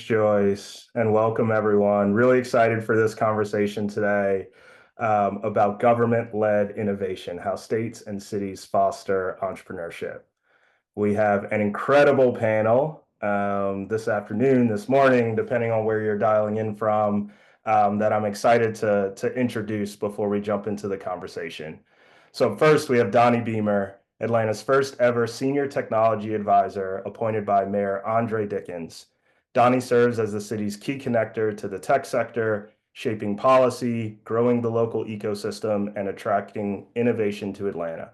Joyce, and welcome everyone. Really excited for this conversation today about government-led innovation, how states and cities foster entrepreneurship. We have an incredible panel this afternoon, this morning, depending on where you're dialing in from, that I'm excited to introduce before we jump into the conversation. So first, we have Donnie Beamer, Atlanta's first ever senior technology advisor appointed by Mayor Andre Dickens. Donnie serves as the city's key connector to the tech sector, shaping policy, growing the local ecosystem, and attracting innovation to Atlanta.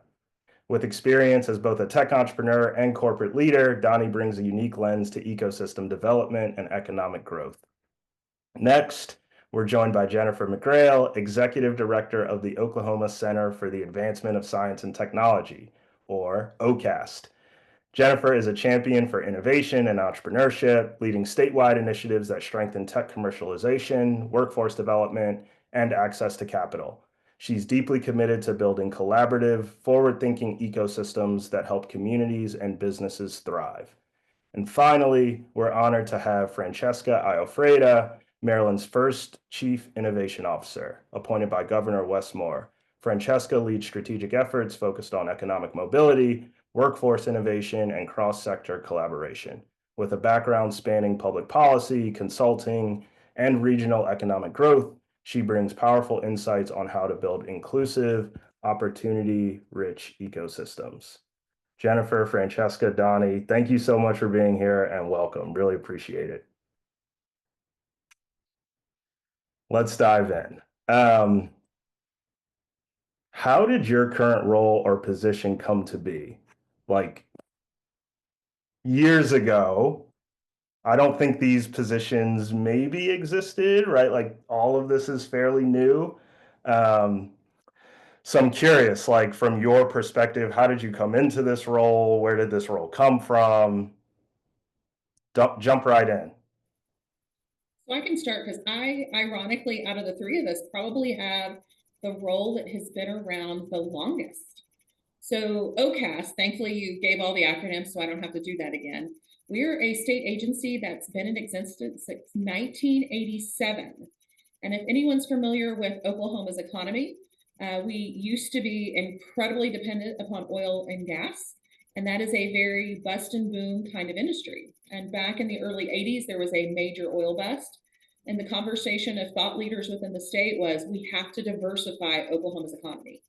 With experience as both a tech entrepreneur and corporate leader, Donnie brings a unique lens to ecosystem development and economic growth. Next, we're joined by Jennifer McGrail, Executive Director of the Oklahoma Center for the Advancement of Science and Technology, or OCAST. Jennifer is a champion for innovation and entrepreneurship, leading statewide initiatives that strengthen tech commercialization, workforce development, and access to capital. She's deeply committed to building collaborative, forward-thinking ecosystems that help communities and businesses thrive. And finally, we're honored to have Francesca Iofreda, Maryland's first Chief Innovation Officer, appointed by Governor Wes Moore. Francesca leads strategic efforts focused on economic mobility, workforce innovation, and cross-sector collaboration. With a background spanning public policy, consulting, and regional economic growth, she brings powerful insights on how to build inclusive, opportunity-rich ecosystems. Jennifer, Francesca, Donnie, thank you so much for being here and welcome. Really appreciate it. Let's dive in. How did your current role or position come to be? Like years ago, I don't think these positions maybe existed, right? Like all of this is fairly new. So I'm curious, like from your perspective, how did you come into this role? Where did this role come from? Jump right in. So I can start because I, ironically, out of the three of us, probably have the role that has been around the longest. So OCAST, thankfully you gave all the acronyms so I don't have to do that again. We're a state agency that's been in existence since 1987. And if anyone's familiar with Oklahoma's economy, we used to be incredibly dependent upon oil and gas, and that is a very bust and boom kind of industry. And back in the early 80s, there was a major oil bust. And the conversation of thought leaders within the state was, we have to diversify Oklahoma's economy.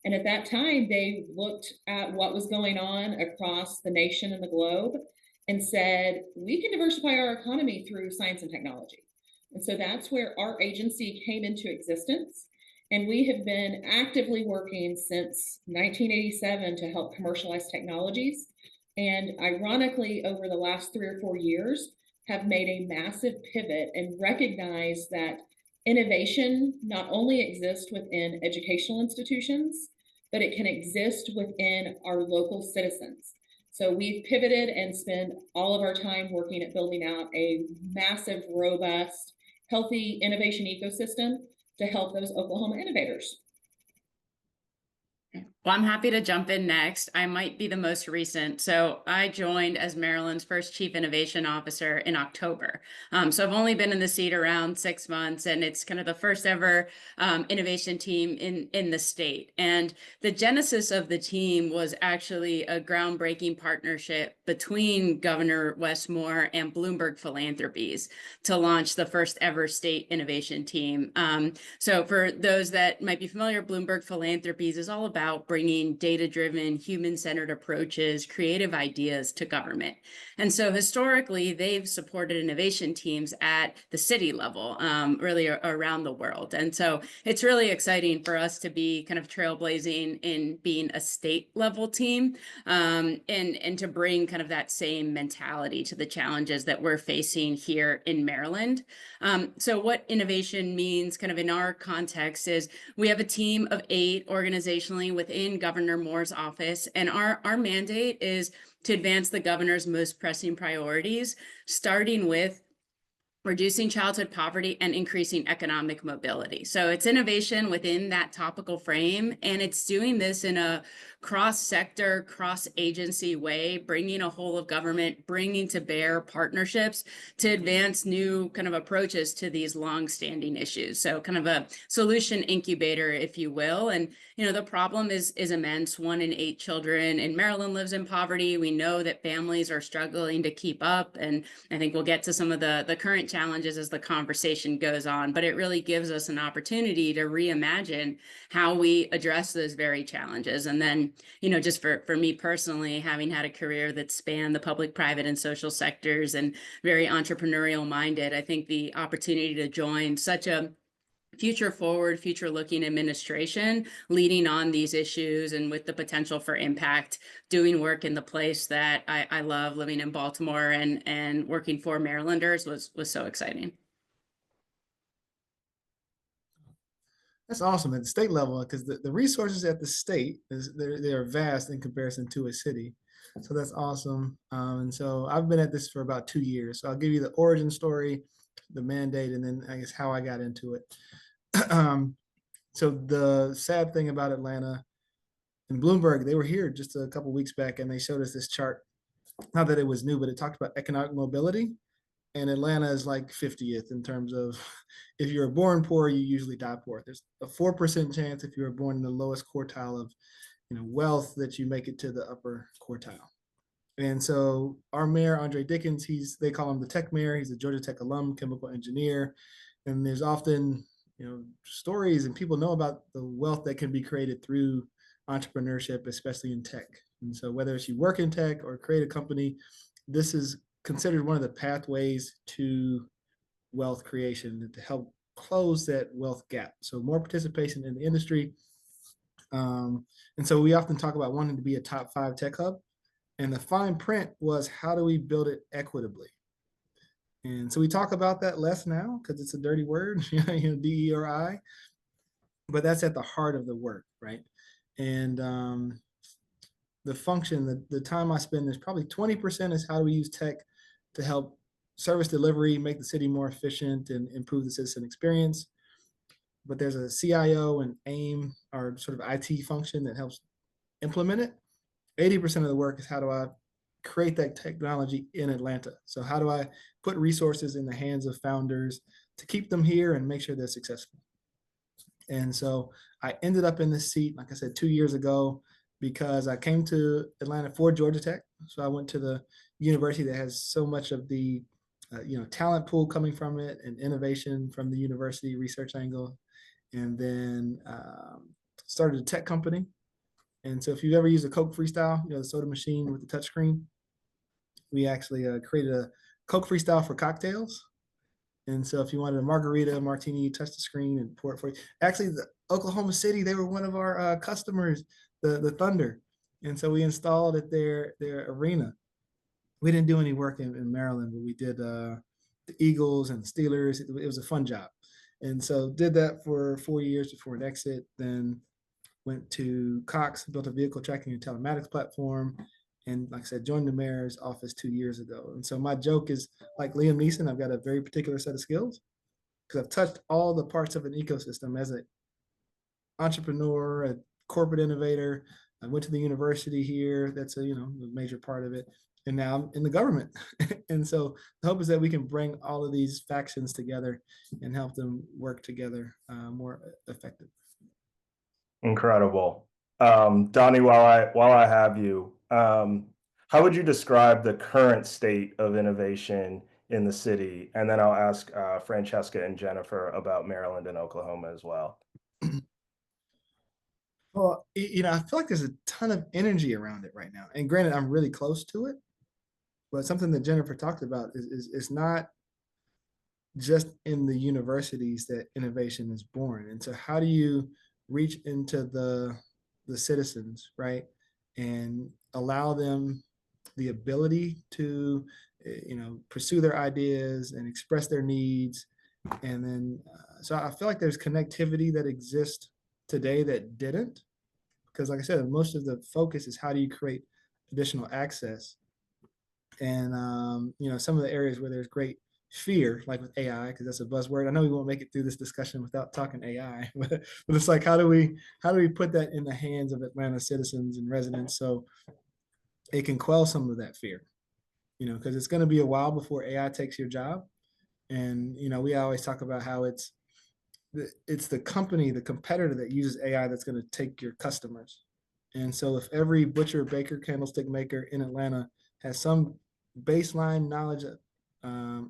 And at that time, they looked at what was going on across the nation and the globe and said, we can diversify our economy through science and technology. And so that's where our agency came into existence. And we have been actively working since 1987 to help commercialize technologies. And ironically, over the last 3 or 4 years, have made a massive pivot and recognize that innovation not only exists within educational institutions, but it can exist within our local citizens. So we've pivoted and spend all of our time working at building out a massive, robust, healthy innovation ecosystem to help those Oklahoma innovators. Well, I'm happy to jump in next. I might be the most recent. So I joined as Maryland's first Chief Innovation Officer in October. So I've only been in the seat around 6 months, and it's kind of the first ever innovation team in the state. And the genesis of the team was actually a groundbreaking partnership between Governor Wes Moore and Bloomberg Philanthropies to launch the first ever state innovation team. So for those that might be familiar, Bloomberg Philanthropies is all about bringing data-driven, human-centered approaches, creative ideas to government. And so historically, they've supported innovation teams at the city level, really around the world. And so it's really exciting for us to be kind of trailblazing in being a state-level team, and to bring kind of that same mentality to the challenges that we're facing here in Maryland. So what innovation means kind of in our context is we have a team of 8 organizationally within Governor Moore's office, and our mandate is to advance the governor's most pressing priorities, starting with reducing childhood poverty and increasing economic mobility. So it's innovation within that topical frame, and it's doing this in a cross-sector, cross-agency way, bringing a whole of government, bringing to bear partnerships to advance new kind of approaches to these long-standing issues. So kind of a solution incubator, if you will. And, you know, the problem is immense. 1 in 8 children in Maryland lives in poverty. We know that families are struggling to keep up. And I think we'll get to some of the current challenges as the conversation goes on, but it really gives us an opportunity to reimagine how we address those very challenges. And then, you know, just for me personally, having had a career that spanned the public, private, and social sectors and very entrepreneurial minded, I think the opportunity to join such a future forward, future looking administration leading on these issues and with the potential for impact, doing work in the place that I love, living in Baltimore and working for Marylanders was so exciting. That's awesome at the state level, because the resources at the state they're vast in comparison to a city. So that's awesome. And so I've been at this for about 2 years. So I'll give you the origin story, the mandate, and then I guess how I got into it. So the sad thing about Atlanta and Bloomberg, they were here just a couple weeks back, and they showed us this chart. Not that it was new, but it talked about economic mobility. And Atlanta is like 50th in terms of if you're born poor, you usually die poor. There's a 4% chance if you were born in the lowest quartile of wealth that you make it to the upper quartile. And so our mayor, Andre Dickens, they call him the tech mayor. He's a Georgia Tech alum, chemical engineer. And there's often, stories and people know about the wealth that can be created through entrepreneurship, especially in tech. And so whether it's you work in tech or create a company, this is considered one of the pathways to wealth creation to help close that wealth gap. So more participation in the industry. And so we often talk about wanting to be a top 5 tech hub. And the fine print was, how do we build it equitably? And so we talk about that less now because it's a dirty word, DEI, but that's at the heart of the work, right? And the function, the time I spend is probably 20% is how do we use tech to help service delivery, make the city more efficient and improve the citizen experience. But there's a CIO and AIM, our sort of IT function that helps implement it. 80% of the work is how do I create that technology in Atlanta? So how do I put resources in the hands of founders to keep them here and make sure they're successful? And so I ended up in this seat, like I said, 2 years ago, because I came to Atlanta for Georgia Tech. So I went to the university that has so much of the talent pool coming from it and innovation from the university research angle, and then started a tech company. And so if you've ever used a Coke Freestyle, the soda machine with the touchscreen, we actually created a Coke Freestyle for cocktails. And so if you wanted a margarita, martini, you touch the screen and pour it for you. Actually, the Oklahoma City, they were one of our customers, the Thunder. And so we installed at their arena. We didn't do any work in Maryland, but we did the Eagles and the Steelers. It was a fun job. And so did that for 4 years before an exit, then went to Cox, built a vehicle tracking and telematics platform. And like I said, joined the mayor's office 2 years ago. And so my joke is, like Liam Neeson, I've got a very particular set of skills because I've touched all the parts of an ecosystem as an entrepreneur, a corporate innovator. I went to the university here. That's a major part of it. And now I'm in the government. And so the hope is that we can bring all of these factions together and help them work together more effectively. Incredible. Donnie, while I have you, how would you describe the current state of innovation in the city? And then I'll ask Francesca and Jennifer about Maryland and Oklahoma as well. Well, I feel like there's a ton of energy around it right now. And granted, I'm really close to it. But something that Jennifer talked about is it's not just in the universities that innovation is born. And so how do you reach into the citizens, right? And allow them the ability to, pursue their ideas and express their needs. And then, so I feel like there's connectivity that exists today that didn't. Because like I said, most of the focus is how do you create additional access. And some of the areas where there's great fear, like with AI, because that's a buzzword. I know we won't make it through this discussion without talking AI, but it's like how do we put that in the hands of Atlanta citizens and residents so it can quell some of that fear, because it's going to be a while before AI takes your job. And we always talk about how it's the company, the competitor that uses AI that's going to take your customers. And so if every butcher, baker, candlestick maker in Atlanta has some baseline knowledge of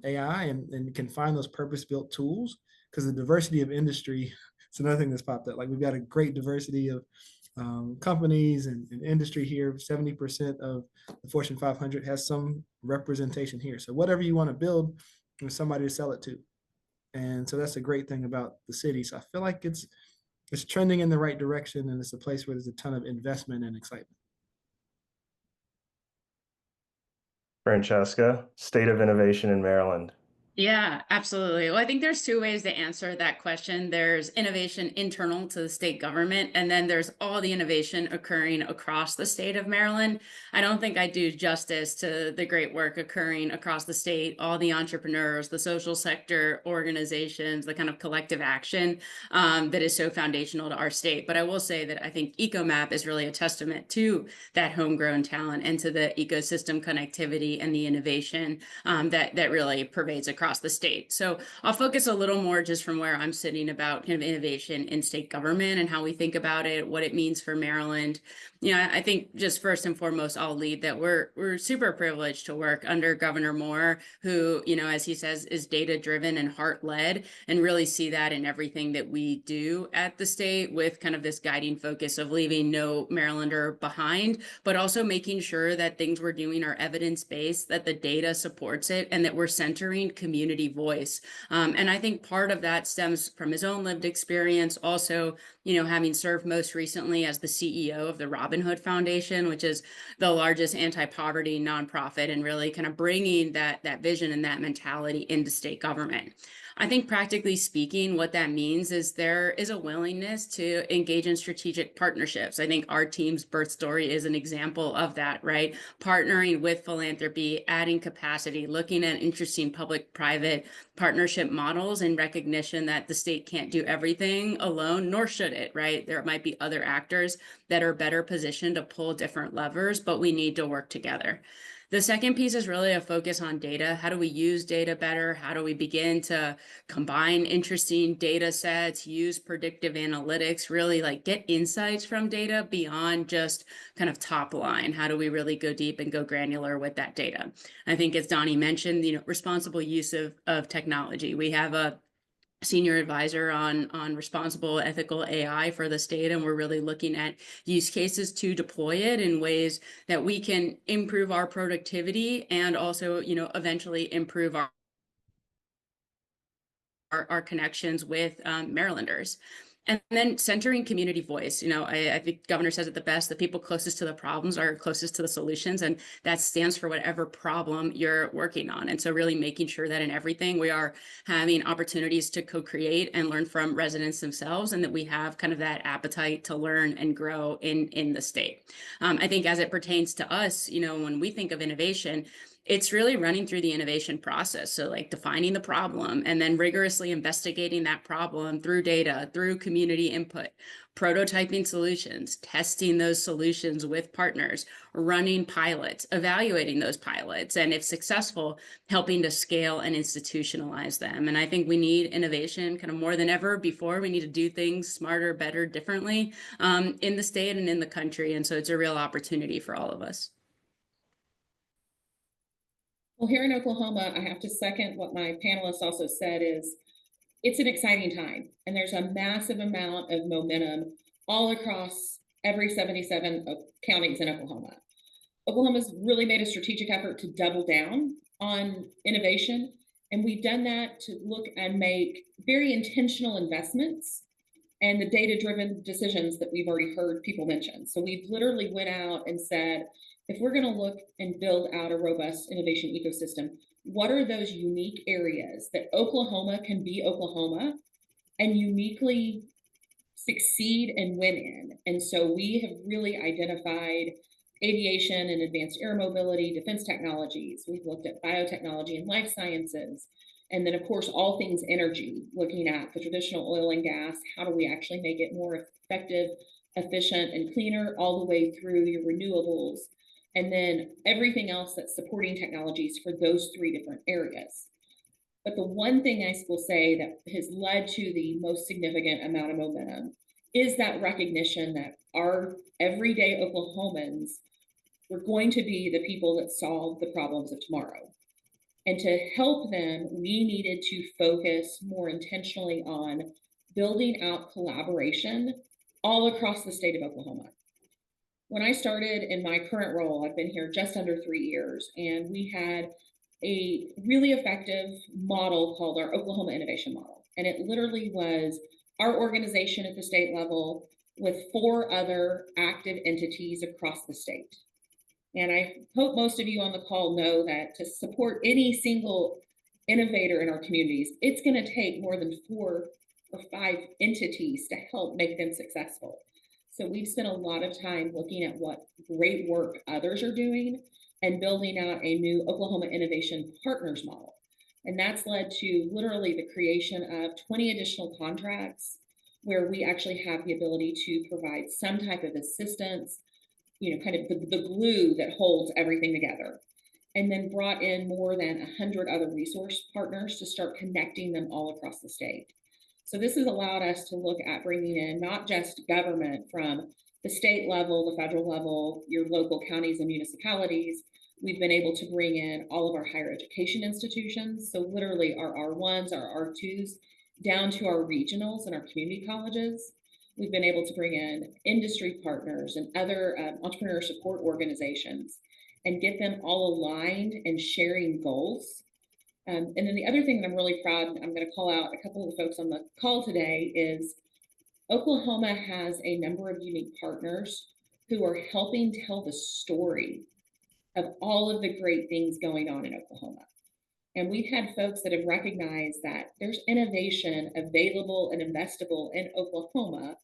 AI and can find those purpose-built tools, because the diversity of industry, it's another thing that's popped up. Like we've got a great diversity of companies and industry here. 70% of the Fortune 500 has some representation here. So whatever you want to build, there's somebody to sell it to. And so that's a great thing about the city. So I feel like it's trending in the right direction, and it's a place where there's a ton of investment and excitement. Francesca, state of innovation in Maryland. Yeah, absolutely. Well, I think there's two ways to answer that question. There's innovation internal to the state government, and then there's all the innovation occurring across the state of Maryland. I don't think I do justice to the great work occurring across the state, all the entrepreneurs, the social sector organizations, the kind of collective action that is so foundational to our state. But I will say that I think EcoMap is really a testament to that homegrown talent and to the ecosystem connectivity and the innovation that really pervades across the state. So I'll focus a little more just from where I'm sitting about kind of innovation in state government and how we think about it, what it means for Maryland. I think just first and foremost, I'll lead that we're super privileged to work under Governor Moore, who, as he says, is data driven and heart led, and really see that in everything that we do at the state, with kind of this guiding focus of leaving no Marylander behind, but also making sure that things we're doing are evidence based, that the data supports it, and that we're centering community voice. And I think part of that stems from his own lived experience. Also, having served most recently as the CEO of the Robin Hood Foundation, which is the largest anti-poverty nonprofit, and really kind of bringing that vision and that mentality into state government. I think practically speaking, what that means is there is a willingness to engage in strategic partnerships. I think our team's birth story is an example of that, right? Partnering with philanthropy, adding capacity, looking at interesting public-private partnership models, in recognition that the state can't do everything alone, nor should it, right? There might be other actors that are better positioned to pull different levers, but we need to work together. The second piece is really a focus on data. How do we use data better? How do we begin to combine interesting data sets, use predictive analytics, really like get insights from data beyond just kind of top line? How do we really go deep and go granular with that data? I think, as Donnie mentioned, responsible use of technology. We have a senior advisor on responsible ethical AI for the state, and we're really looking at use cases to deploy it in ways that we can improve our productivity and also eventually improve our connections with Marylanders. And then centering community voice. I think Governor says it the best: the people closest to the problems are closest to the solutions, and that stands for whatever problem you're working on. And so really making sure that in everything we are having opportunities to co-create and learn from residents themselves, and that we have kind of that appetite to learn and grow in the state. I think as it pertains to us, when we think of innovation, it's really running through the innovation process. So like defining the problem and then rigorously investigating that problem through data, through community input, prototyping solutions, testing those solutions with partners, running pilots, evaluating those pilots, and if successful, helping to scale and institutionalize them. And I think we need innovation kind of more than ever before. We need to do things smarter, better, differently in the state and in the country. And so it's a real opportunity for all of us. Well, here in Oklahoma, I have to second what my panelists also said, is it's an exciting time, and there's a massive amount of momentum all across every 77 counties in Oklahoma. Oklahoma's really made a strategic effort to double down on innovation, and we've done that to look and make very intentional investments and the data-driven decisions that we've already heard people mention. So we've literally went out and said, if we're going to look and build out a robust innovation ecosystem, what are those unique areas that Oklahoma can be Oklahoma and uniquely succeed and win in? And so we have really identified aviation and advanced air mobility, defense technologies. We've looked at biotechnology and life sciences. And then, of course, all things energy, looking at the traditional oil and gas. How do we actually make it more effective, efficient, and cleaner, all the way through your renewables? And then everything else that's supporting technologies for those three different areas. But the one thing I will say that has led to the most significant amount of momentum is that recognition that our everyday Oklahomans were going to be the people that solve the problems of tomorrow. And to help them, we needed to focus more intentionally on building out collaboration all across the state of Oklahoma. When I started in my current role, I've been here just under 3 years, and we had a really effective model called our Oklahoma Innovation Model. And it literally was our organization at the state level with 4 other active entities across the state. And I hope most of you on the call know that to support any single innovator in our communities, it's going to take more than 4 or 5 entities to help make them successful. So we've spent a lot of time looking at what great work others are doing and building out a new Oklahoma Innovation Partners model. And that's led to literally the creation of 20 additional contracts where we actually have the ability to provide some type of assistance, kind of the glue that holds everything together. And then brought in more than 100 other resource partners to start connecting them all across the state. So this has allowed us to look at bringing in not just government from the state level, the federal level, your local counties and municipalities. We've been able to bring in all of our higher education institutions. So literally our R1s, our R2s, down to our regionals and our community colleges. We've been able to bring in industry partners and other entrepreneur support organizations and get them all aligned and sharing goals. And then the other thing that I'm really proud, I'm going to call out a couple of the folks on the call today, is Oklahoma has a number of unique partners who are helping tell the story of all of the great things going on in Oklahoma. And we've had folks that have recognized that there's innovation available and investable in Oklahoma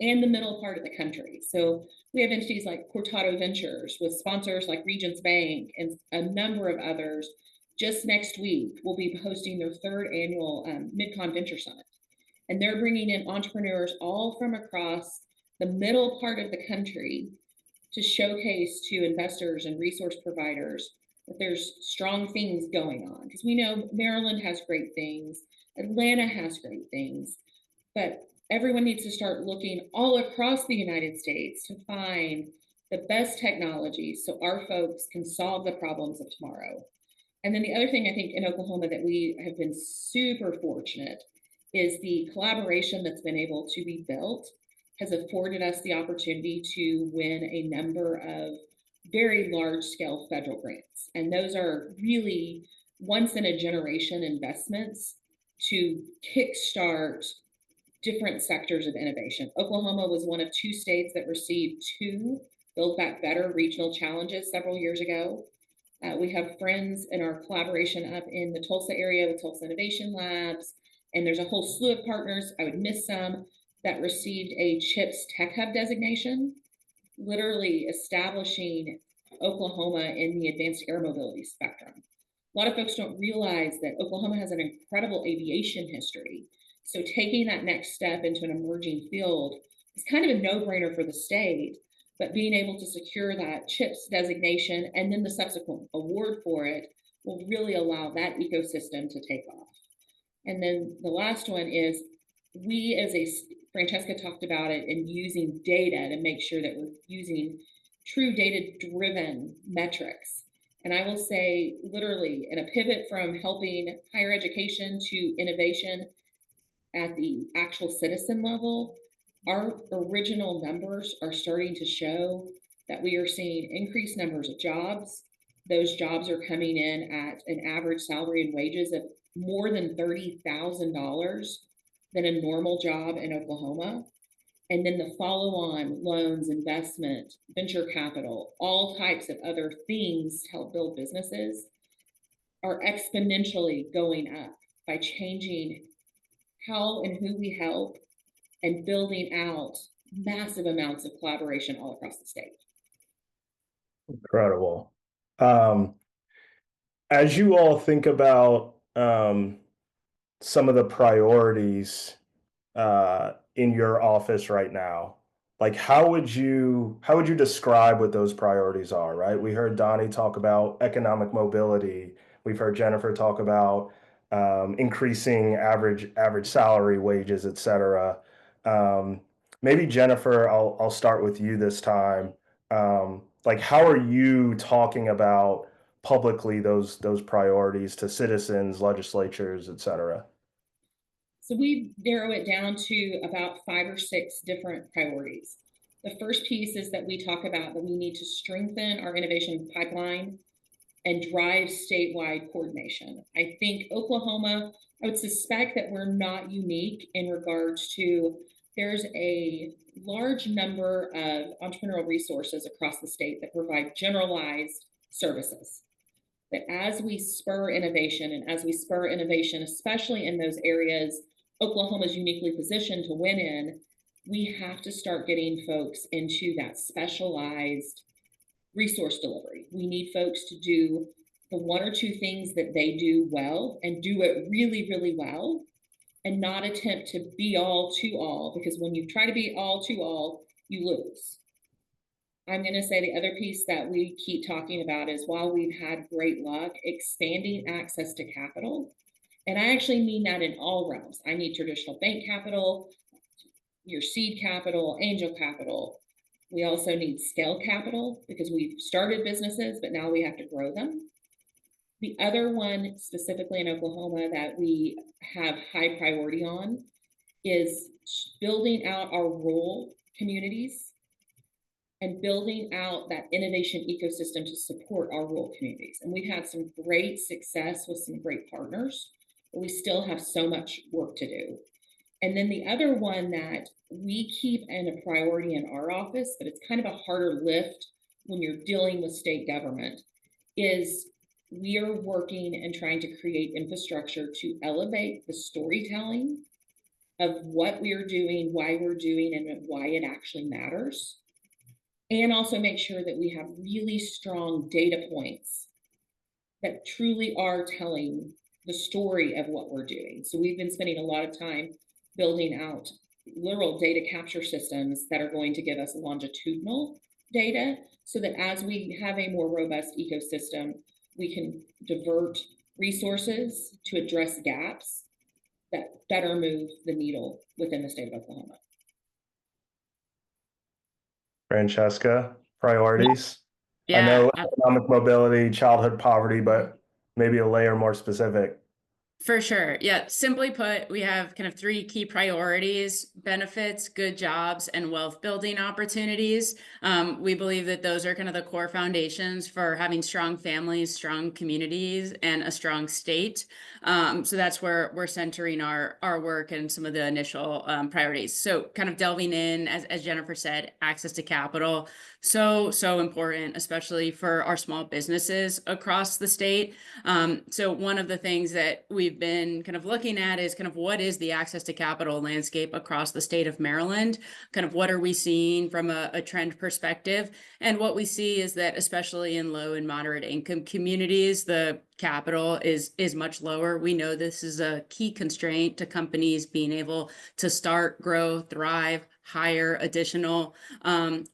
and the middle part of the country. So we have entities like Cortado Ventures with sponsors like Regions Bank and a number of others. Just next week, we'll be hosting their 3rd annual MidCon Venture Summit. And they're bringing in entrepreneurs all from across the middle part of the country to showcase to investors and resource providers that there's strong things going on. Because we know Maryland has great things, Atlanta has great things, but everyone needs to start looking all across the United States to find the best technologies so our folks can solve the problems of tomorrow. And then the other thing I think in Oklahoma that we have been super fortunate is the collaboration that's been able to be built has afforded us the opportunity to win a number of very large scale federal grants. And those are really once in a generation investments to kickstart different sectors of innovation. Oklahoma was one of 2 states that received 2 Build Back Better regional challenges several years ago. We have friends in our collaboration up in the Tulsa area with Tulsa Innovation Labs, and there's a whole slew of partners, I would miss some, that received a CHIPS Tech Hub designation, literally establishing Oklahoma in the advanced air mobility spectrum. A lot of folks don't realize that Oklahoma has an incredible aviation history. So taking that next step into an emerging field is kind of a no-brainer for the state, but being able to secure that CHIPS designation and then the subsequent award for it will really allow that ecosystem to take off. And then the last one is Francesca talked about it, and using data to make sure that we're using true data-driven metrics. And I will say, literally, in a pivot from helping higher education to innovation at the actual citizen level, our original numbers are starting to show that we are seeing increased numbers of jobs. Those jobs are coming in at an average salary and wages of more than $30,000 than a normal job in Oklahoma. And then the follow-on loans, investment, venture capital, all types of other things to help build businesses are exponentially going up by changing how and who we help and building out massive amounts of collaboration all across the state. Incredible. Um, as you all think about some of the priorities in your office right now, like how would you describe what those priorities are, right? We heard Donnie talk about economic mobility. We've heard Jennifer talk about increasing average salary, wages, et cetera. Um, maybe Jennifer, I'll start with you this time. Like how are you talking about publicly those priorities to citizens, legislatures, et cetera? So we narrow it down to about 5 or 6 different priorities. The first piece is that we talk about that we need to strengthen our innovation pipeline and drive statewide coordination. I think Oklahoma, I would suspect that we're not unique in regards to there's a large number of entrepreneurial resources across the state that provide generalized services. That as we spur innovation and as we spur innovation, especially in those areas Oklahoma is uniquely positioned to win in, we have to start getting folks into that specialized resource delivery. We need folks to do the 1 or 2 things that they do well and do it really, really well and not attempt to be all to all, because when you try to be all to all, you lose. I'm going to say the other piece that we keep talking about is while we've had great luck expanding access to capital, and I actually mean that in all realms. I need traditional bank capital, your seed capital, angel capital. We also need scale capital because we've started businesses, but now we have to grow them. The other one specifically in Oklahoma that we have high priority on is building out our rural communities and building out that innovation ecosystem to support our rural communities. And we've had some great success with some great partners, but we still have so much work to do. And then the other one that we keep in a priority in our office, but it's kind of a harder lift when you're dealing with state government, is we are working and trying to create infrastructure to elevate the storytelling of what we're doing, why we're doing, and why it actually matters. And also make sure that we have really strong data points that truly are telling the story of what we're doing. So we've been spending a lot of time building out literal data capture systems that are going to give us longitudinal data so that as we have a more robust ecosystem, we can divert resources to address gaps that better move the needle within the state of Oklahoma. Francesca, priorities? I Yeah, know economic mobility, childhood poverty, but maybe a layer more specific. for sure. Yeah. Simply put, we have kind of 3 key priorities: benefits, good jobs, and wealth building opportunities. We believe that those are kind of the core foundations for having strong families, strong communities, and a strong state. So that's where we're centering our work and some of the initial priorities. So kind of delving in, as Jennifer said, access to capital. So important, especially for our small businesses across the state. So one of the things that we've been kind of looking at is kind of what is the access to capital landscape across the state of Maryland? Kind of what are we seeing from a trend perspective? And what we see is that especially in low and moderate income communities, the capital is much lower. We know this is a key constraint to companies being able to start, grow, thrive, hire additional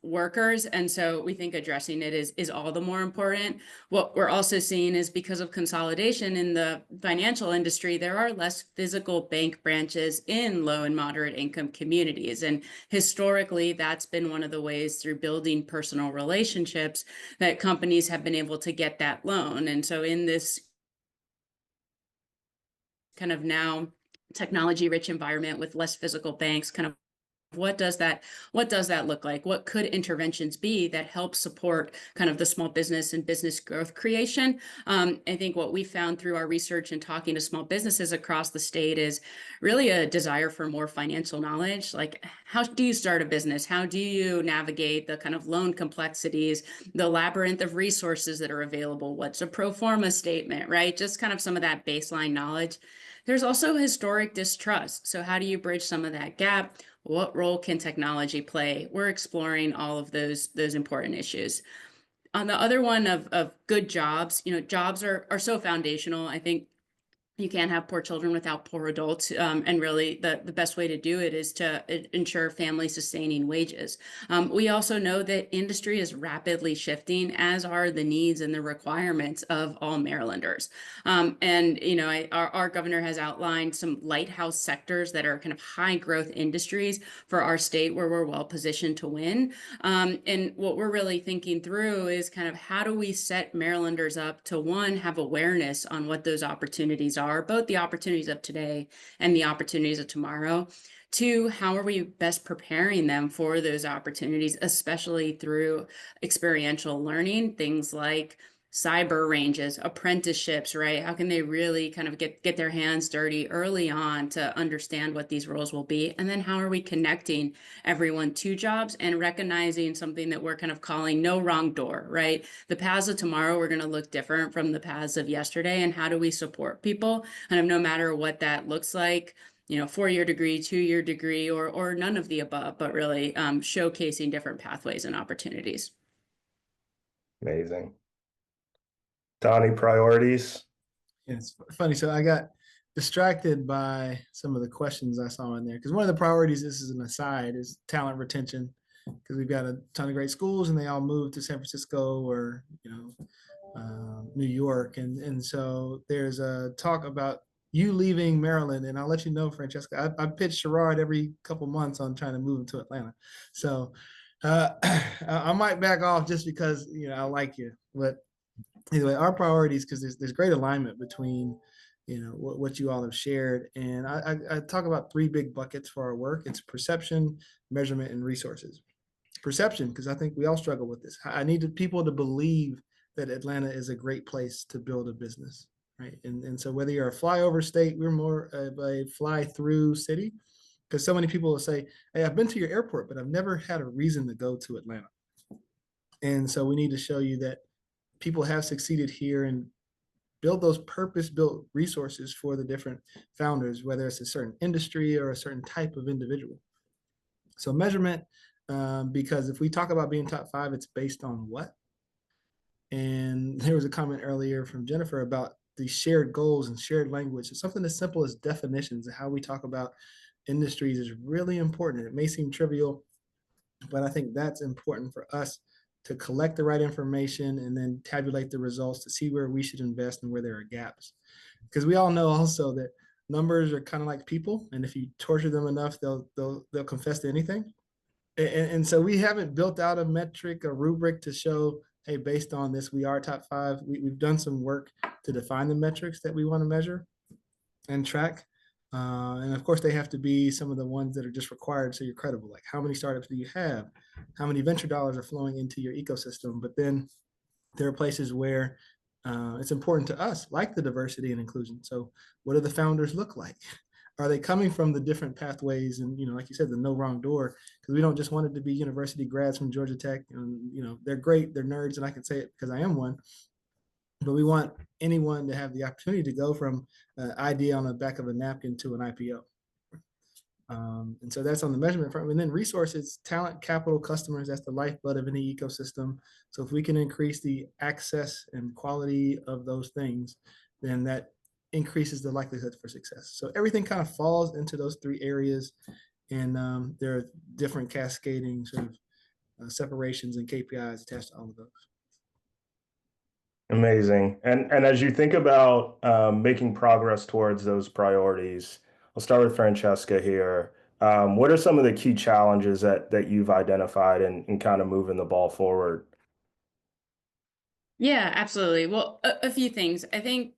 workers. And so we think addressing it is all the more important. What we're also seeing is because of consolidation in the financial industry, there are less physical bank branches in low and moderate income communities. And historically, that's been one of the ways through building personal relationships that companies have been able to get that loan. And so in this kind of now technology rich environment with less physical banks, kind of what does that look like? What could interventions be that help support kind of the small business and business growth creation? I think what we found through our research and talking to small businesses across the state is really a desire for more financial knowledge. Like, how do you start a business? How do you navigate the kind of loan complexities, the labyrinth of resources that are available? What's a pro forma statement, right? Just kind of some of that baseline knowledge. There's also historic distrust. So how do you bridge some of that gap? What role can technology play? We're exploring all of those important issues. On the other one of good jobs, jobs are so foundational. I think you can't have poor children without poor adults. And really, the best way to do it is to ensure family sustaining wages. We also know that industry is rapidly shifting, as are the needs and the requirements of all Marylanders. Our governor has outlined some lighthouse sectors that are kind of high growth industries for our state where we're well positioned to win. And what we're really thinking through is kind of how do we set Marylanders up to, one, have awareness on what those opportunities are, both the opportunities of today and the opportunities of tomorrow. Two, how are we best preparing them for those opportunities, especially through experiential learning, things like cyber ranges, apprenticeships, right? How can they really kind of get their hands dirty early on to understand what these roles will be? And then how are we connecting everyone to jobs and recognizing something that we're kind of calling no wrong door, right? The paths of tomorrow are going to look different from the paths of yesterday. And how do we support people? And no matter what that looks like, 4-year degree, 2-year degree, or none of the above, but really showcasing different pathways and opportunities. Amazing. Donnie, priorities? Yeah, it's funny. So I got distracted by some of the questions I saw in there because one of the priorities, this is an aside, is talent retention, because we've got a ton of great schools and they all moved to San Francisco or New York, and so there's a talk about you leaving Maryland, and I'll let you know, Francesca. I pitch Sherrod every couple months on trying to move him to Atlanta, so I might back off just because I like you, but anyway, our priorities, because there's great alignment between what you all have shared, and I talk about 3 big buckets for our work. It's perception, measurement, and resources. Perception, because I think we all struggle with this. I need people to believe that Atlanta is a great place to build a business, right? And so whether you're a flyover state, we're more of a fly through city, because so many people will say, hey, I've been to your airport, but I've never had a reason to go to Atlanta. And so we need to show you that people have succeeded here and build those purpose-built resources for the different founders, whether it's a certain industry or a certain type of individual. So measurement, because if we talk about being top 5, it's based on what? And there was a comment earlier from Jennifer about the shared goals and shared language. So something as simple as definitions and how we talk about industries is really important. It may seem trivial, but I think that's important for us to collect the right information and then tabulate the results to see where we should invest and where there are gaps. Because we all know also that numbers are kind of like people, and if you torture them enough, they'll confess to anything. And so we haven't built out a metric, a rubric to show, hey, based on this, we are top 5. We've done some work to define the metrics that we want to measure and track. And of course, they have to be some of the ones that are just required so you're credible. Like, how many startups do you have? How many venture dollars are flowing into your ecosystem? But then there are places where it's important to us, like the diversity and inclusion. So what do the founders look like? Are they coming from the different pathways? And, like you said, the no wrong door, because we don't just want it to be university grads from Georgia Tech. And, they're great, they're nerds, and I can say it because I am one. But we want anyone to have the opportunity to go from an idea on the back of a napkin to an IPO. And so that's on the measurement front. And then resources, talent, capital, customers, that's the lifeblood of any ecosystem. So if we can increase the access and quality of those things, then that increases the likelihood for success. So everything kind of falls into those 3 areas. And there are different cascading sort of separations and KPIs attached to all of those. Amazing. And as you think about making progress towards those priorities, I'll start with Francesca here. What are some of the key challenges that you've identified in kind of moving the ball forward? Yeah, absolutely. Well, a few things. I think,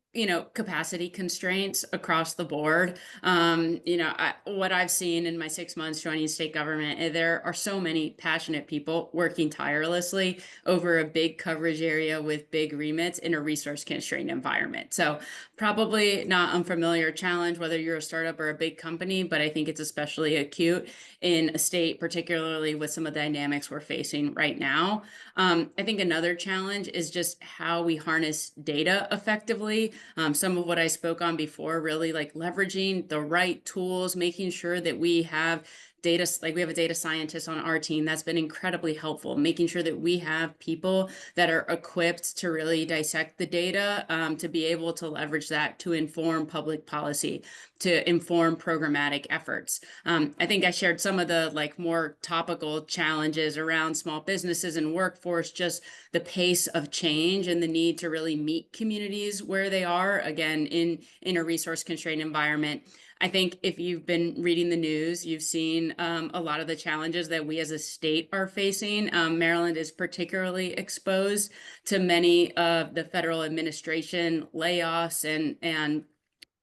capacity constraints across the board. What I've seen in my 6 months joining state government, there are so many passionate people working tirelessly over a big coverage area with big remits in a resource constrained environment. So probably not unfamiliar challenge, whether you're a startup or a big company, but I think it's especially acute in a state, particularly with some of the dynamics we're facing right now. I think another challenge is just how we harness data effectively. Some of what I spoke on before, really like leveraging the right tools, making sure that we have we have a data scientist on our team that's been incredibly helpful, making sure that we have people that are equipped to really dissect the data, to be able to leverage that to inform public policy, to inform programmatic efforts. I think I shared some of the more topical challenges around small businesses and workforce, just the pace of change and the need to really meet communities where they are, again, in a resource constrained environment. I think if you've been reading the news, you've seen a lot of the challenges that we as a state are facing. Maryland is particularly exposed to many of the federal administration layoffs and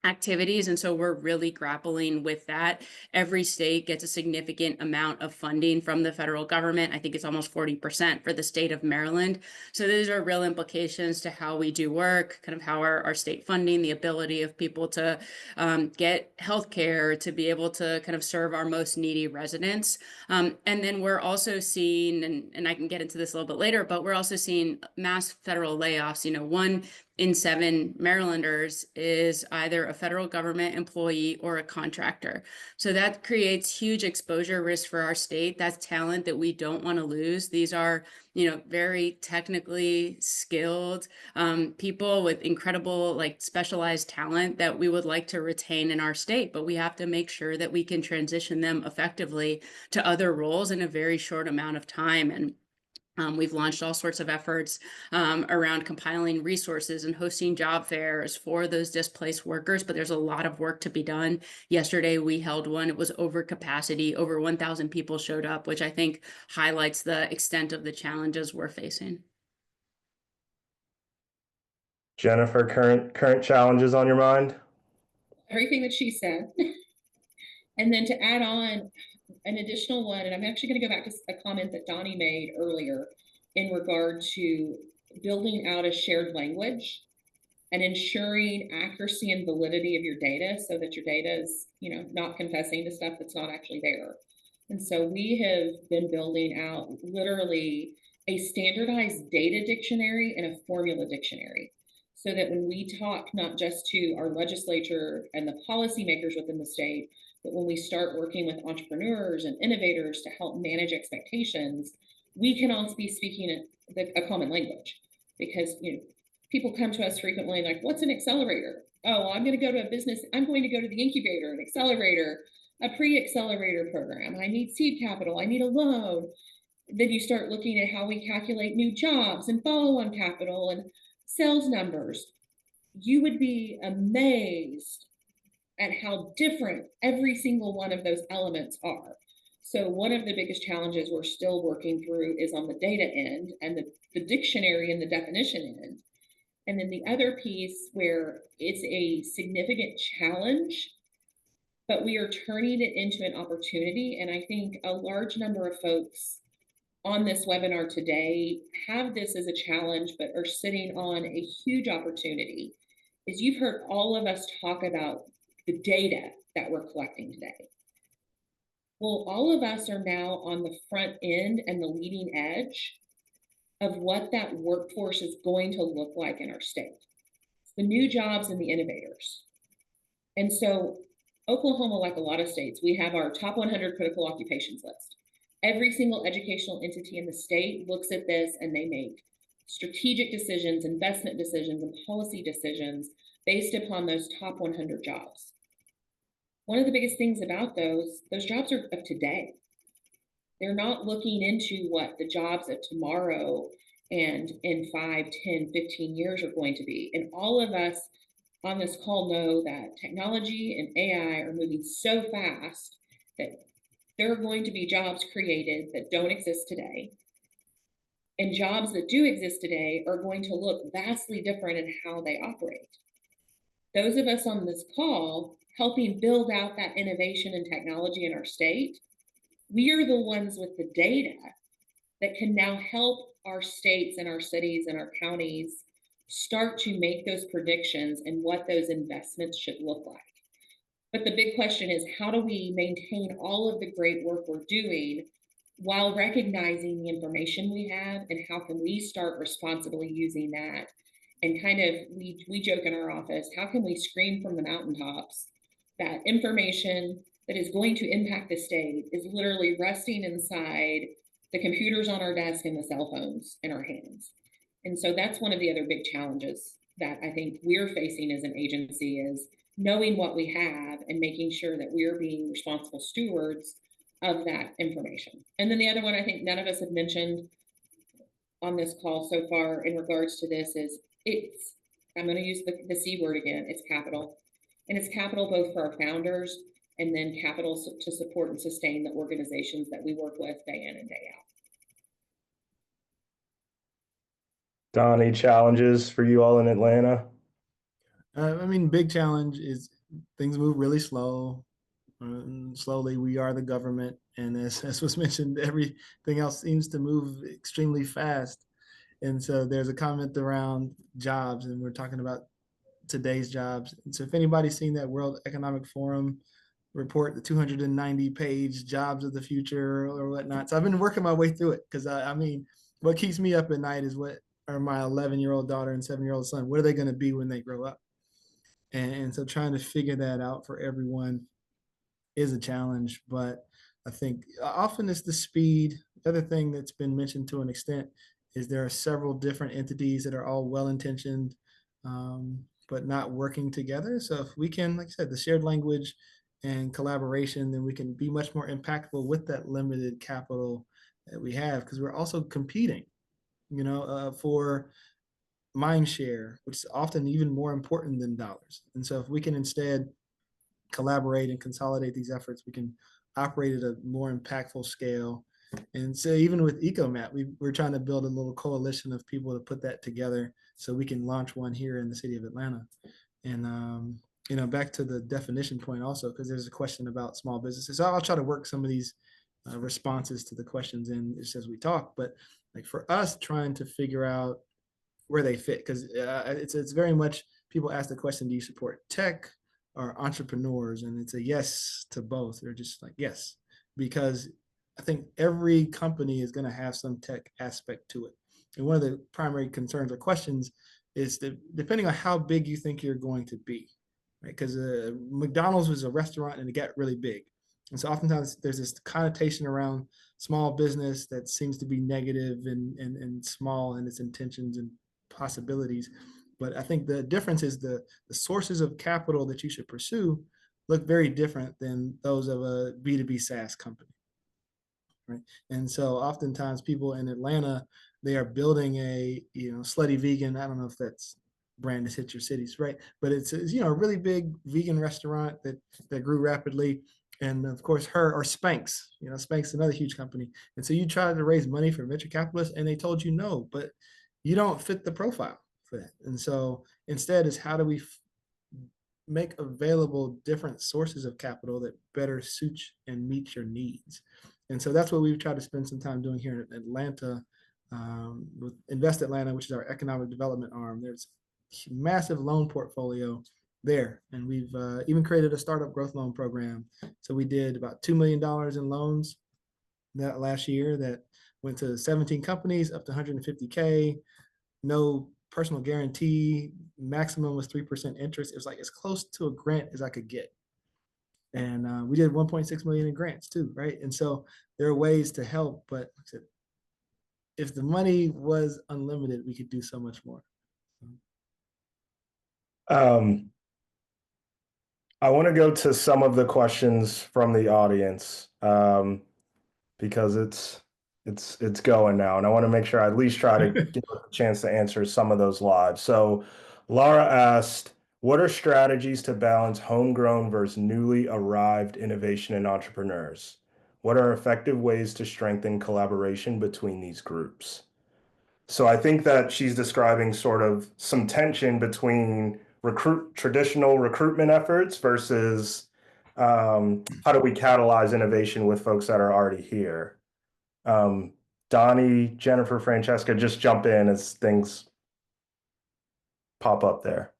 activities. And so we're really grappling with that. Every state gets a significant amount of funding from the federal government. I think it's almost 40% for the state of Maryland. So those are real implications to how we do work, kind of how our state funding, the ability of people to get healthcare, to be able to kind of serve our most needy residents. And then we're also seeing, and I can get into this a little bit later, but we're also seeing mass federal layoffs. 1 in 7 Marylanders is either a federal government employee or a contractor. So that creates huge exposure risk for our state. That's talent that we don't want to lose. These are, very technically skilled people with incredible, specialized talent that we would like to retain in our state, but we have to make sure that we can transition them effectively to other roles in a very short amount of time. And we've launched all sorts of efforts around compiling resources and hosting job fairs for those displaced workers, but there's a lot of work to be done. Yesterday, we held one. It was over capacity. Over 1,000 people showed up, which I think highlights the extent of the challenges we're facing. Jennifer, current challenges on your mind? Everything that she said. And then to add on an additional one, and I'm actually going to go back to a comment that Donnie made earlier in regard to building out a shared language and ensuring accuracy and validity of your data so that your data is, not confessing to stuff that's not actually there. And so we have been building out literally a standardized data dictionary and a formula dictionary, so that when we talk not just to our legislature and the policymakers within the state, but when we start working with entrepreneurs and innovators to help manage expectations, we can all be speaking a common language. Because people come to us frequently like, what's an accelerator? Oh, I'm going to go to a business. I'm going to go to the incubator, an accelerator, a pre-accelerator program. I need seed capital. I need a loan. Then you start looking at how we calculate new jobs and follow-on capital and sales numbers. You would be amazed at how different every single one of those elements are. So one of the biggest challenges we're still working through is on the data end and the dictionary and the definition end. And then the other piece where it's a significant challenge, but we are turning it into an opportunity. And I think a large number of folks on this webinar today have this as a challenge, but are sitting on a huge opportunity, is you've heard all of us talk about the data that we're collecting today. Well, all of us are now on the front end and the leading edge of what that workforce is going to look like in our state. The new jobs and the innovators. And so Oklahoma, like a lot of states, we have our top 100 critical occupations list. Every single educational entity in the state looks at this and they make strategic decisions, investment decisions, and policy decisions based upon those top 100 jobs. One of the biggest things about those jobs are of today. They're not looking into what the jobs of tomorrow and in 5, 10, 15 years are going to be. And all of us on this call know that technology and AI are moving so fast that there are going to be jobs created that don't exist today. And jobs that do exist today are going to look vastly different in how they operate. Those of us on this call helping build out that innovation and technology in our state, we are the ones with the data that can now help our states and our cities and our counties start to make those predictions and what those investments should look like. But the big question is, how do we maintain all of the great work we're doing while recognizing the information we have, and how can we start responsibly using that? And kind of, we joke in our office, how can we scream from the mountaintops that information that is going to impact the state is literally resting inside the computers on our desk and the cell phones in our hands. And so that's one of the other big challenges that I think we're facing as an agency is knowing what we have and making sure that we're being responsible stewards of that information. And then the other one I think none of us have mentioned on this call so far in regards to this is it's, I'm going to use the C word again, it's capital. And it's capital both for our founders and then capital to support and sustain the organizations that we work with day in and day out. Donnie, challenges for you all in Atlanta? I mean, big challenge is things move really slow. Slowly, we are the government, and as was mentioned, everything else seems to move extremely fast. And so there's a comment around jobs, and we're talking about today's jobs. And so if anybody's seen that World Economic Forum report, the 290-page jobs of the future or whatnot. So I've been working my way through it because I mean, what keeps me up at night is what are my 11-year-old daughter and 7-year-old son, what are they going to be when they grow up? And so trying to figure that out for everyone is a challenge, but I think often it's the speed. The other thing that's been mentioned to an extent is there are several different entities that are all well-intentioned, but not working together. So if we can, like I said, the shared language and collaboration, then we can be much more impactful with that limited capital that we have, because we're also competing, for mind share, which is often even more important than dollars. And so if we can instead collaborate and consolidate these efforts, we can operate at a more impactful scale. And so even with EcoMap, we're trying to build a little coalition of people to put that together so we can launch one here in the city of Atlanta. And back to the definition point also, because there's a question about small businesses. So I'll try to work some of these responses to the questions in just as we talk. But like for us, trying to figure out where they fit, because it's very much, people ask the question, do you support tech or entrepreneurs? And it's a yes to both. They're just like, yes, because I think every company is going to have some tech aspect to it. And one of the primary concerns or questions is that depending on how big you think you're going to be, right? Because McDonald's was a restaurant and it got really big. And so oftentimes there's this connotation around small business that seems to be negative and small in its intentions and possibilities. But I think the difference is the sources of capital that you should pursue look very different than those of a B2B SaaS company. Right. And so oftentimes people in Atlanta, they are building a, Slutty Vegan. I don't know if that's brand has hit your cities, right? But it's a really big vegan restaurant that grew rapidly. And of course, Spanx, Spanx, another huge company. And so you tried to raise money for venture capitalists and they told you no, but you don't fit the profile for that. And so instead is how do we make available different sources of capital that better suit and meet your needs? And so that's what we've tried to spend some time doing here in Atlanta with Invest Atlanta, which is our economic development arm. There's a massive loan portfolio there. And we've even created a startup growth loan program. So we did about $2 million in loans that last year that went to 17 companies up to 150K, no personal guarantee, maximum was 3% interest. It was like as close to a grant as I could get. And we did 1.6 million in grants too, right? And so there are ways to help, but like I said, if the money was unlimited, we could do so much more. I want to go to some of the questions from the audience because it's going now, and I want to make sure I at least try to give a chance to answer some of those live. So Laura asked, what are strategies to balance homegrown versus newly arrived innovation and entrepreneurs? What are effective ways to strengthen collaboration between these groups? So I think that she's describing sort of some tension between traditional recruitment efforts versus how do we catalyze innovation with folks that are already here. Donnie, Jennifer, Francesca, just jump in as things pop up there.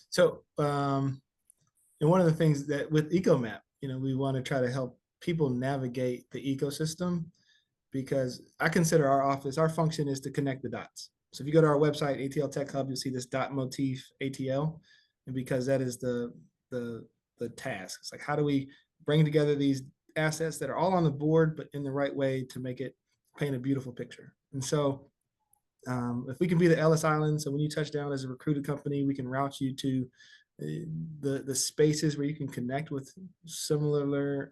So, and one of the things that with EcoMap, we want to try to help people navigate the ecosystem, because I consider our function is to connect the dots. So if you go to our website, ATL Tech Hub, you'll see this dot motif ATL. And because that is the the task. It's like, how do we bring together these assets that are all on the board, but in the right way to make it paint a beautiful picture? And so if we can be the Ellis Island, so when you touch down as a recruited company, we can route you to the spaces where you can connect with similar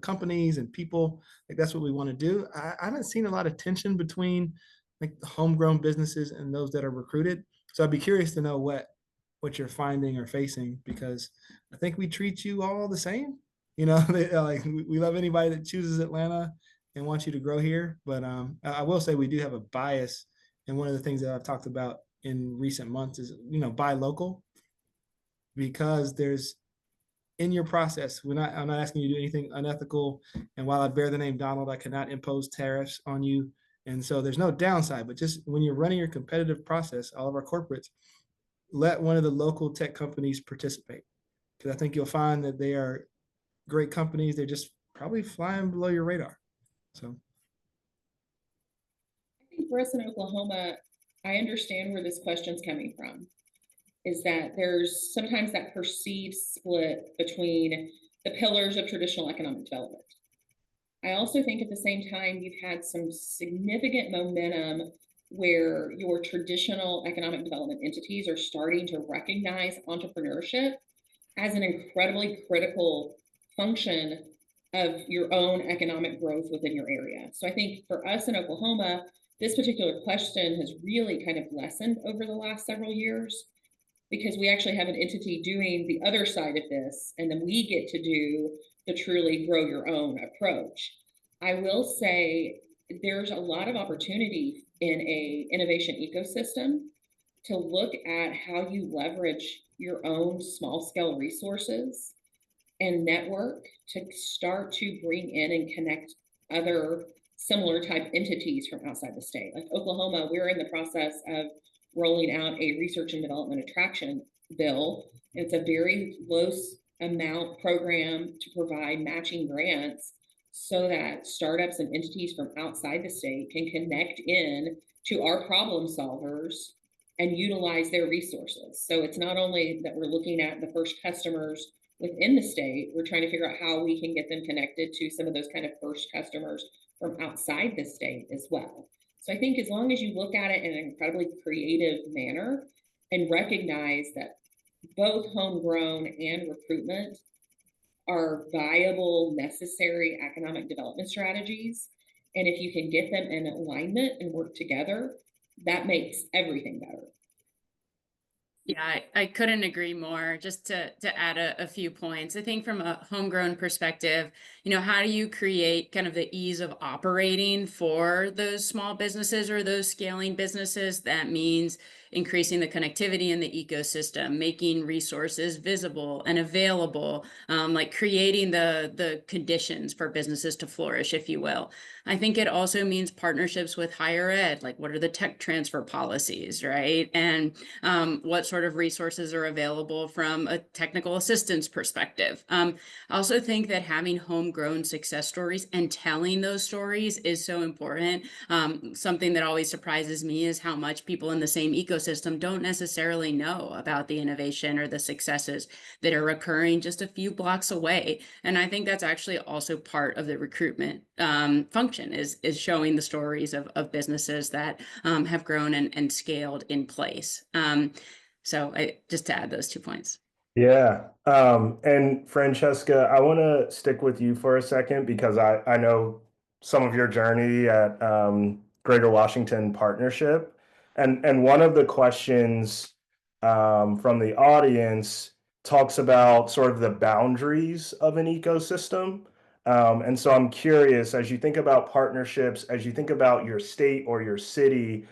companies and people. Like, that's what we want to do. I haven't seen a lot of tension between like the homegrown businesses and those that are recruited. So I'd be curious to know what you're finding or facing, because I think we treat you all the same. Like we love anybody that chooses Atlanta and wants you to grow here. But I will say we do have a bias, and one of the things that I've talked about in recent months is buy local, because there's in your process, I'm not asking you to do anything unethical. And while I bear the name Donald, I cannot impose tariffs on you. And so there's no downside, but just when you're running your competitive process, all of our corporates, let one of the local tech companies participate. Because I think you'll find that they are great companies. They're just probably flying below your radar. So I think for us in Oklahoma, I understand where this question's coming from, is that there's sometimes that perceived split between the pillars of traditional economic development. I also think at the same time, you've had some significant momentum where your traditional economic development entities are starting to recognize entrepreneurship as an incredibly critical function of your own economic growth within your area. So I think for us in Oklahoma, this particular question has really kind of lessened over the last several years, because we actually have an entity doing the other side of this, and then we get to do the truly grow your own approach. I will say there's a lot of opportunity in a innovation ecosystem to look at how you leverage your own small scale resources and network to start to bring in and connect other similar type entities from outside the state. Like Oklahoma, we're in the process of rolling out a research and development attraction bill. It's a very low amount program to provide matching grants so that startups and entities from outside the state can connect in to our problem solvers and utilize their resources. So it's not only that we're looking at the first customers within the state, we're trying to figure out how we can get them connected to some of those kind of first customers from outside the state as well. So I think as long as you look at it in an incredibly creative manner and recognize that both homegrown and recruitment are viable, necessary economic development strategies, and if you can get them in alignment and work together, that makes everything better. Yeah, I couldn't agree more. Just to add a few points, I think from a homegrown perspective, how do you create kind of the ease of operating for those small businesses or those scaling businesses? That means increasing the connectivity in the ecosystem, making resources visible and available, like creating the conditions for businesses to flourish, if you will. I think it also means partnerships with higher ed, like what are the tech transfer policies, right? And what sort of resources are available from a technical assistance perspective. I also think that having homegrown success stories and telling those stories is so important. Something that always surprises me is how much people in the same ecosystem don't necessarily know about the innovation or the successes that are occurring just a few blocks away. And I think that's actually also part of the recruitment function, is showing the stories of businesses that have grown and scaled in place. So just to add those 2 points. Yeah. And Francesca, I want to stick with you for a second because I know some of your journey at Greater Washington Partnership. And one of the questions from the audience talks about sort of the boundaries of an ecosystem. And so I'm curious, as you think about partnerships, as you think about your state or your city,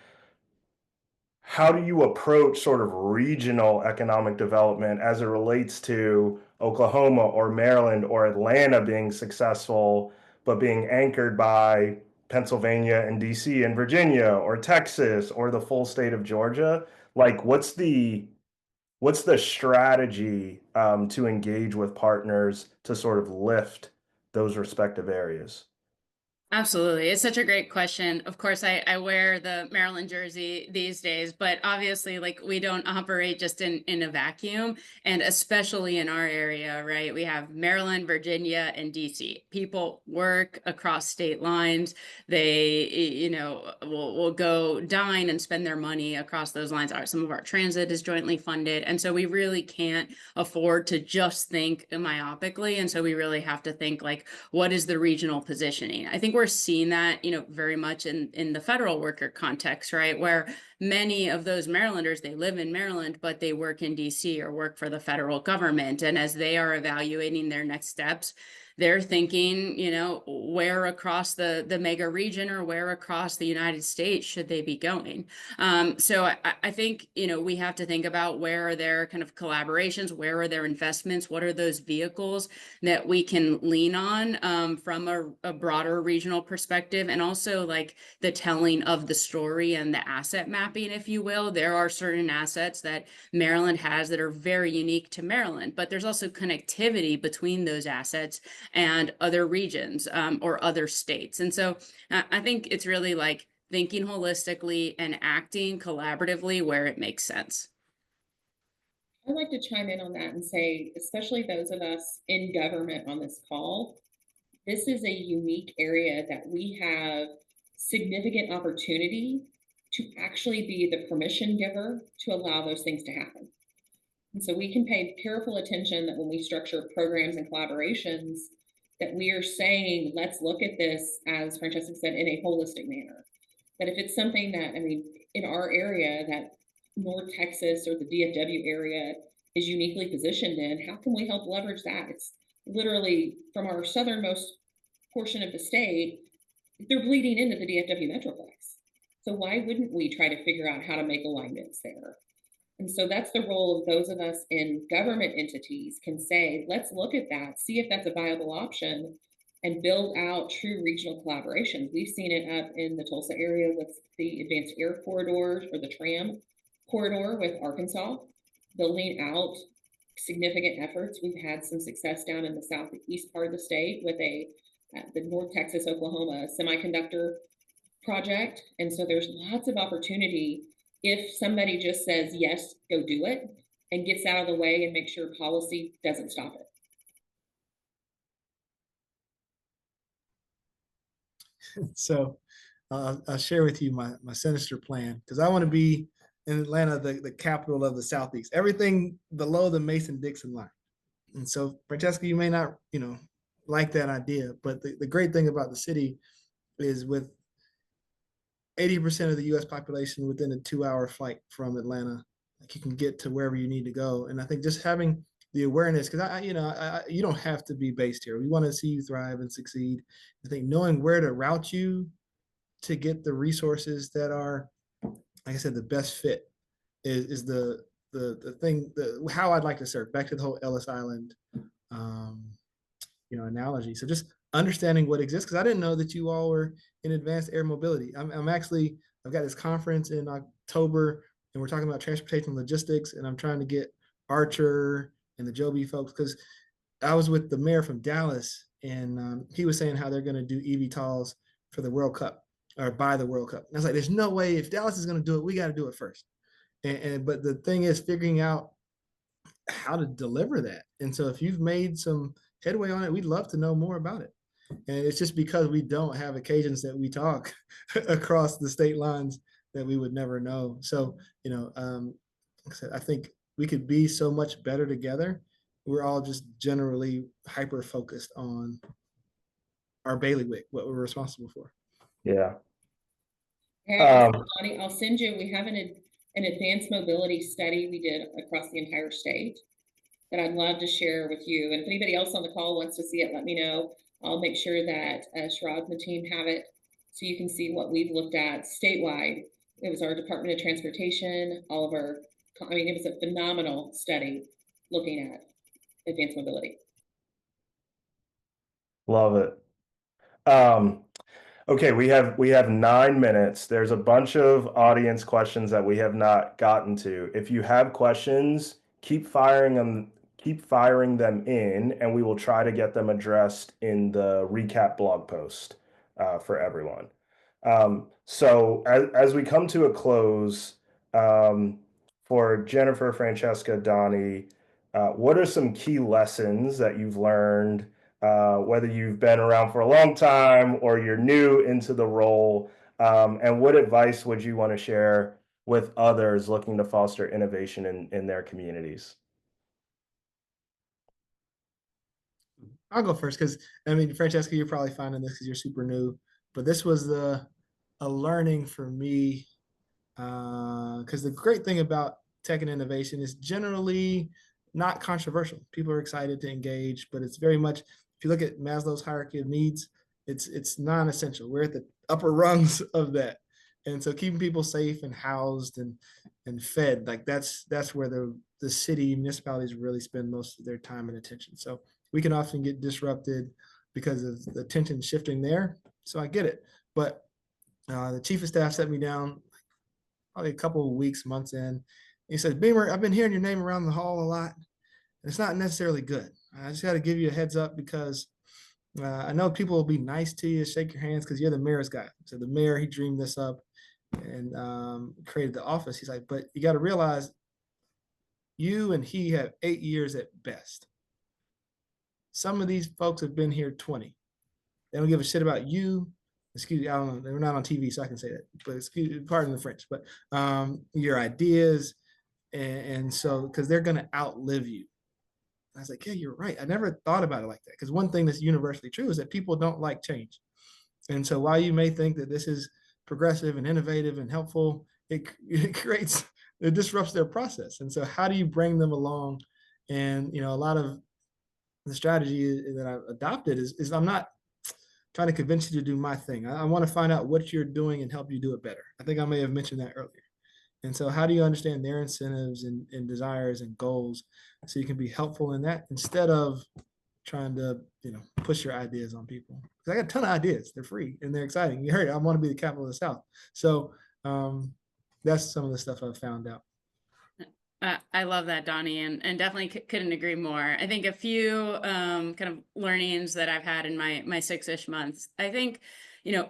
how do you approach sort of regional economic development as it relates to Oklahoma or Maryland or Atlanta being successful, but being anchored by Pennsylvania and DC and Virginia or Texas or the full state of Georgia? Like, what's the strategy to engage with partners to sort of lift those respective areas? Absolutely. It's such a great question. Of course, I wear the Maryland jersey these days, but obviously, like, we don't operate just in a vacuum. And especially in our area, right? We have Maryland, Virginia, and DC. People work across state lines. They, will go dine and spend their money across those lines. Some of our transit is jointly funded. And so we really can't afford to just think myopically. And so we really have to think like, what is the regional positioning? I think we're seeing that, very much in the federal worker context, right? Where many of those Marylanders, they live in Maryland, but they work in DC or work for the federal government. And as they are evaluating their next steps, they're thinking, where across the mega region or where across the United States should they be going? So I think, we have to think about where are their kind of collaborations, where are their investments, what are those vehicles that we can lean on from a broader regional perspective, and also like the telling of the story and the asset mapping, if you will. There are certain assets that Maryland has that are very unique to Maryland, but there's also connectivity between those assets and other regions or other states. And so I think it's really like thinking holistically and acting collaboratively where it makes sense. I'd like to chime in on that and say, especially those of us in government on this call, this is a unique area that we have significant opportunity to actually be the permission giver to allow those things to happen. And so we can pay careful attention that when we structure programs and collaborations, that we are saying, let's look at this, as Francesca said, in a holistic manner. That if it's something that, I mean, in our area, that North Texas or the DFW area is uniquely positioned in, how can we help leverage that? It's literally from our southernmost portion of the state, they're bleeding into the DFW Metroplex. So why wouldn't we try to figure out how to make alignments there? And so that's the role of those of us in government entities can say, let's look at that, see if that's a viable option, and build out true regional collaborations. We've seen it up in the Tulsa area with the advanced air corridor or the tram corridor with Arkansas, building out significant efforts. We've had some success down in the southeast part of the state with the North Texas, Oklahoma semiconductor project. And so there's lots of opportunity if somebody just says, yes, go do it, and gets out of the way and makes sure policy doesn't stop it. So I'll share with you my sinister plan, because I want to be in Atlanta, the capital of the Southeast, everything below the Mason-Dixon line. And so, Francesca, you may not, like that idea, but the great thing about the city is with 80% of the US population within a 2-hour flight from Atlanta, like you can get to wherever you need to go. And I think just having the awareness, because you don't have to be based here. We want to see you thrive and succeed. I think knowing where to route you to get the resources that are, like I said, the best fit is the thing, how I'd like to serve. Back to the whole Ellis Island, analogy. So just understanding what exists, because I didn't know that you all were in advanced air mobility. I've got this conference in October, and we're talking about transportation logistics, and I'm trying to get Archer and the Joby folks, because I was with the mayor from Dallas, and he was saying how they're going to do eVTOLs for the World Cup or by the World Cup. And I was like, there's no way, if Dallas is going to do it, we got to do it first. But the thing is figuring out how to deliver that. And so if you've made some headway on it, we'd love to know more about it. And it's just because we don't have occasions that we talk across the state lines that we would never know. So, like I said, I think we could be so much better together. We're all just generally hyper focused on our bailiwick, what we're responsible for. Yeah. I'll send you, we have an advanced mobility study we did across the entire state that I'd love to share with you. And if anybody else on the call wants to see it, let me know. I'll make sure that Sharad and the team have it so you can see what we've looked at statewide. It was our Department of Transportation, it was a phenomenal study looking at advanced mobility. Love it. Okay, we have 9 minutes. There's a bunch of audience questions that we have not gotten to. If you have questions, keep firing them in, and we will try to get them addressed in the recap blog post. for everyone. So as we come to a close, for Jennifer, Francesca, Donnie, what are some key lessons that you've learned, whether you've been around for a long time or you're new into the role, and what advice would you want to share with others looking to foster innovation in their communities? I'll go first because I mean, Francesca, you're probably finding this because you're super new, but this was a learning for me because the great thing about tech and innovation is generally not controversial. People are excited to engage, but it's very much, if you look at Maslow's hierarchy of needs, it's non-essential. We're at the upper rungs of that. And so keeping people safe and housed and fed, like that's where the city municipalities really spend most of their time and attention. So we can often get disrupted because of the attention shifting there. So I get it. But the chief of staff set me down probably a couple of weeks, months in. He said, Beamer, I've been hearing your name around the hall a lot. And it's not necessarily good. I just got to give you a heads up because I know people will be nice to you, shake your hands because you're the mayor's guy. So the mayor, he dreamed this up and created the office. He's like, but you got to realize you and he have 8 years at best. Some of these folks have been here 20. They don't give a shit about you. Excuse me, I don't know. They're not on TV, so I can say that. But excuse, pardon the French. But your ideas, and so because they're going to outlive you. I was like, yeah, you're right. I never thought about it like that. Because one thing that's universally true is that people don't like change. And so while you may think that this is progressive and innovative and helpful, it disrupts their process. And so how do you bring them along? And, a lot of the strategy that I've adopted is I'm not trying to convince you to do my thing. I want to find out what you're doing and help you do it better. I think I may have mentioned that earlier. And so how do you understand their incentives and desires and goals so you can be helpful in that instead of trying to, push your ideas on people? Because I got a ton of ideas. They're free and they're exciting. You heard it. I want to be the capital of the South. So that's some of the stuff I've found out. I love that, Donnie, and definitely couldn't agree more. I think a few kind of learnings that I've had in my 6-ish months. I think,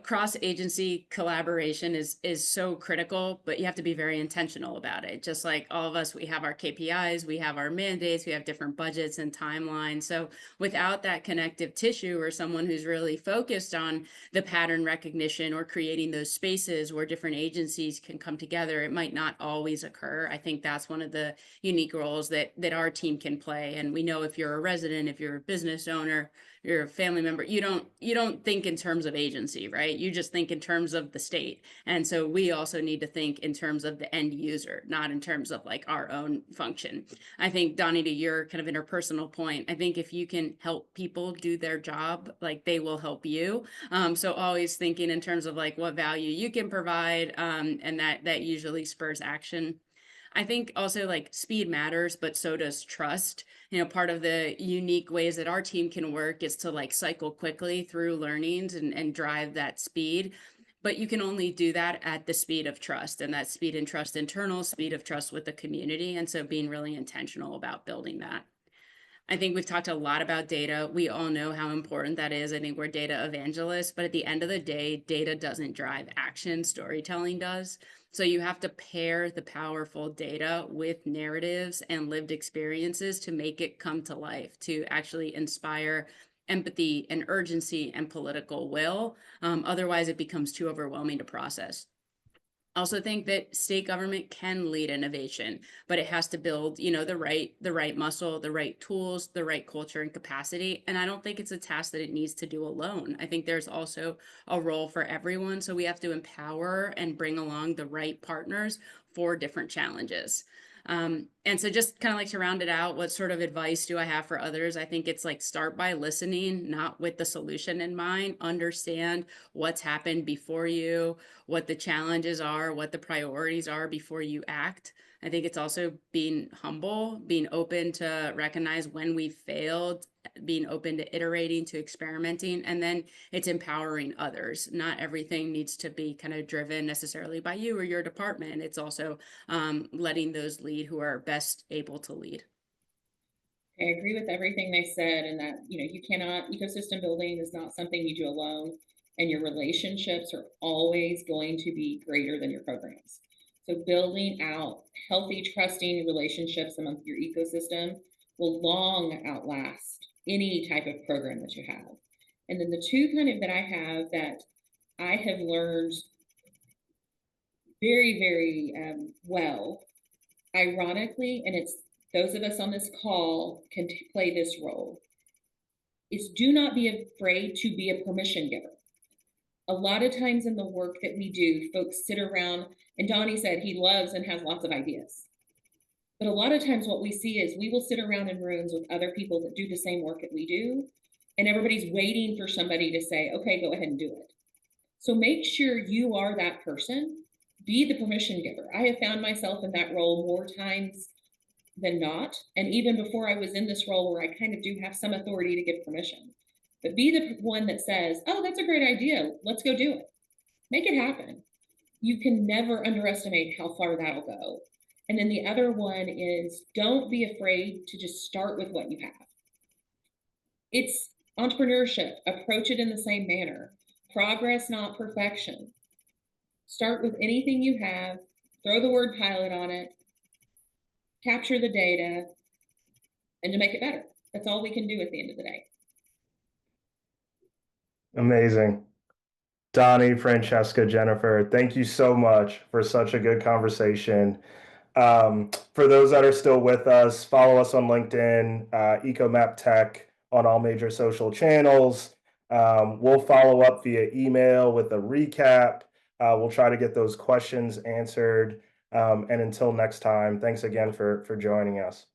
cross-agency collaboration is so critical, but you have to be very intentional about it. Just like all of us, we have our KPIs, we have our mandates, we have different budgets and timelines. So without that connective tissue or someone who's really focused on the pattern recognition or creating those spaces where different agencies can come together, it might not always occur. I think that's one of the unique roles that our team can play. And we know if you're a resident, if you're a business owner, you're a family member, you don't think in terms of agency, right? You just think in terms of the state. And so we also need to think in terms of the end user, not in terms of like our own function. I think, Donnie, to your kind of interpersonal point, I think if you can help people do their job, like they will help you. So always thinking in terms of like what value you can provide, and that usually spurs action. I think also like speed matters, but so does trust. Part of the unique ways that our team can work is to like cycle quickly through learnings and drive that speed. But you can only do that at the speed of trust, and that speed and trust internal, speed of trust with the community. And so being really intentional about building that. I think we've talked a lot about data. We all know how important that is. I think we're data evangelists, but at the end of the day, data doesn't drive action, storytelling does. So you have to pair the powerful data with narratives and lived experiences to make it come to life, to actually inspire empathy and urgency and political will. Otherwise, it becomes too overwhelming to process. I also think that state government can lead innovation, but it has to build, the right muscle, the right tools, the right culture and capacity. And I don't think it's a task that it needs to do alone. I think there's also a role for everyone. So we have to empower and bring along the right partners for different challenges. And so just kind of like to round it out, what sort of advice do I have for others? I think it's like start by listening, not with the solution in mind. Understand what's happened before you, what the challenges are, what the priorities are before you act. I think it's also being humble, being open to recognize when we failed, being open to iterating, to experimenting, and then it's empowering others. Not everything needs to be kind of driven necessarily by you or your department. It's also letting those lead who are best able to lead. I agree with everything they said, and that you cannot, ecosystem building is not something you do alone. and your relationships are always going to be greater than your programs. So building out healthy, trusting relationships among your ecosystem will long outlast any type of program that you have. And then the two kind of that I have that I have learned very, very well, ironically, and it's those of us on this call can play this role, is do not be afraid to be a permission giver. A lot of times in the work that we do, folks sit around, and Donnie said he loves and has lots of ideas. But a lot of times what we see is we will sit around in rooms with other people that do the same work that we do, and everybody's waiting for somebody to say, okay, go ahead and do it. So make sure you are that person. Be the permission giver. I have found myself in that role more times than not. And even before I was in this role where I kind of do have some authority to give permission, but be the one that says, oh, that's a great idea. Let's go do it. Make it happen. You can never underestimate how far that'll go. And then the other one is don't be afraid to just start with what you have. It's entrepreneurship. Approach it in the same manner. Progress, not perfection. Start with anything you have, throw the word pilot on it, capture the data, and to make it better. That's all we can do at the end of the day. Amazing. Donnie, Francesca, Jennifer, thank you so much for such a good conversation. For those that are still with us, follow us on LinkedIn, EcoMap Tech on all major social channels. We'll follow up via email with a recap. We'll try to get those questions answered. And until next time, thanks again for joining us.